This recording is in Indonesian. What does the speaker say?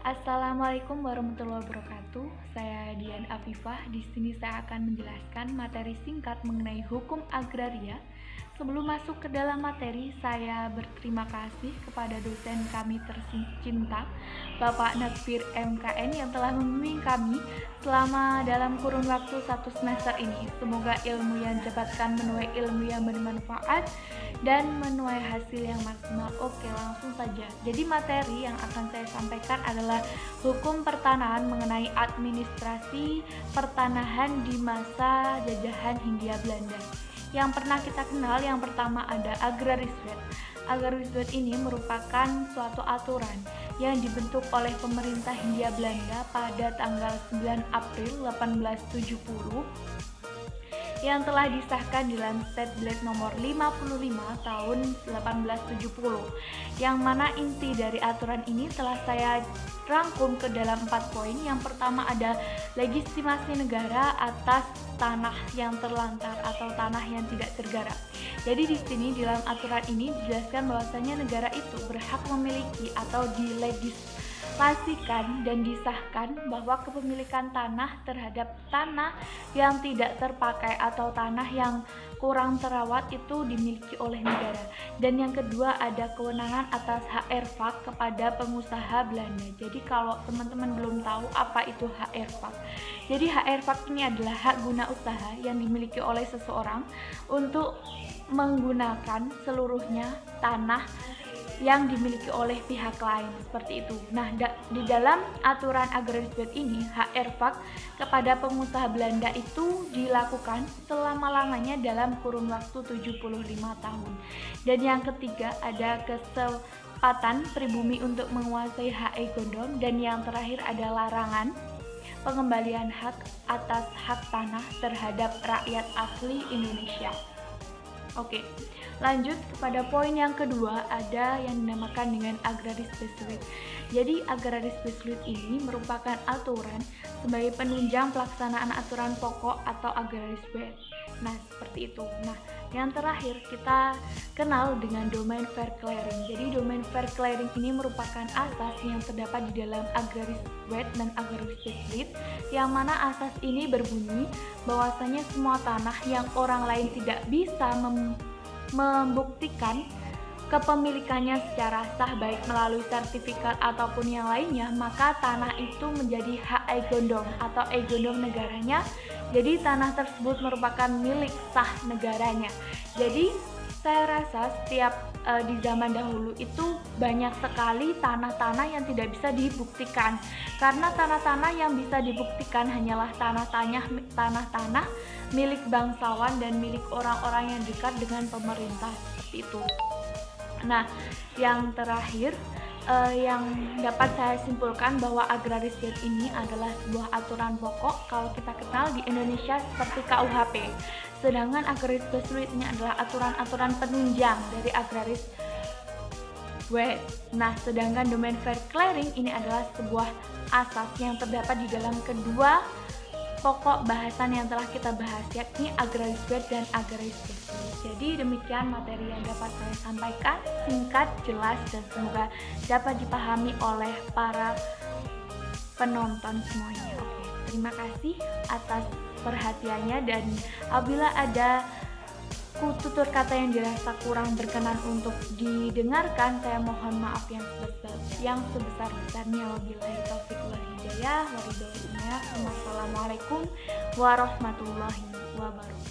Assalamualaikum warahmatullahi wabarakatuh. Saya Dian Afifah. Di sini saya akan menjelaskan materi singkat mengenai hukum agraria. Sebelum masuk ke dalam materi, saya berterima kasih kepada dosen kami tercinta, Bapak Nakbir MKN yang telah membimbing kami selama dalam kurun waktu 1 semester ini. Semoga ilmu yang didapatkan menuai ilmu yang bermanfaat dan menuai hasil yang maksimal. Oke, langsung saja. Jadi materi yang akan saya sampaikan adalah hukum pertanahan mengenai administrasi pertanahan di masa jajahan Hindia Belanda. Yang pernah kita kenal, yang pertama ada agrariswet. Agrariswet ini merupakan suatu aturan yang dibentuk oleh pemerintah Hindia Belanda pada tanggal 9 April 1870 yang telah disahkan di Lancet Blade nomor 55 tahun 1870, yang mana inti dari aturan ini telah saya rangkum ke dalam 4 poin. Yang pertama ada legitimasi negara atas tanah yang terlantar atau tanah yang tidak tergarap. Jadi di sini di dalam aturan ini dijelaskan bahwasanya negara itu berhak memiliki atau dilegislasikan dan disahkan bahwa kepemilikan tanah terhadap tanah yang tidak terpakai atau tanah yang kurang terawat itu dimiliki oleh negara. Dan yang kedua ada kewenangan atas HR-Vak kepada pengusaha Belanda. Jadi kalau teman-teman belum tahu apa itu HR-Vak, jadi HR-Vak ini adalah hak guna usaha yang dimiliki oleh seseorang untuk menggunakan seluruhnya tanah yang dimiliki oleh pihak lain, seperti itu. Nah, di dalam aturan agrariswet ini, HR-Vak kepada pengusaha Belanda itu dilakukan selama-lamanya dalam kurun waktu 75 tahun. Dan yang ketiga ada kesempatan pribumi untuk menguasai hak gondom. Dan yang terakhir ada larangan pengembalian hak atas hak tanah terhadap rakyat asli Indonesia. Oke, lanjut kepada poin yang kedua, ada yang dinamakan dengan agraris spesifik. Jadi agraris spesifik ini merupakan aturan sebagai penunjang pelaksanaan aturan pokok atau agraris wet. Nah, seperti itu. Nah, yang terakhir kita kenal dengan domain fair clearing. Jadi domain fair clearing ini merupakan asas yang terdapat di dalam agraris wet dan agraris spesifik, yang mana asas ini berbunyi bahwasanya semua tanah yang orang lain tidak bisa membuktikan kepemilikannya secara sah baik melalui sertifikat ataupun yang lainnya, maka tanah itu menjadi hak egondom atau egondom negaranya. Jadi tanah tersebut merupakan milik sah negaranya. Jadi saya rasa setiap di zaman dahulu itu banyak sekali tanah-tanah yang tidak bisa dibuktikan, karena tanah-tanah yang bisa dibuktikan hanyalah tanah-tanah milik bangsawan dan milik orang-orang yang dekat dengan pemerintah, seperti itu. Nah, yang terakhir yang dapat saya simpulkan bahwa agraris wet ini adalah sebuah aturan pokok kalau kita kenal di Indonesia seperti KUHP. Sedangkan agraris spesifik ini adalah aturan-aturan penunjang dari agraris wet. Nah, sedangkan domain fair clearing ini adalah sebuah asas yang terdapat di dalam kedua pokok bahasan yang telah kita bahas, yakni agraris wet dan agraris spesifik. Jadi demikian materi yang dapat saya sampaikan, singkat, jelas, dan semoga dapat dipahami oleh para penonton semuanya. Oke, terima kasih atas perhatiannya, dan apabila ada tutur kata yang dirasa kurang berkenan untuk didengarkan, saya mohon maaf yang sebesar-besarnya. Wabillahi taufiq wal hidayah. Wassalamualaikum warahmatullahi wabarakatuh.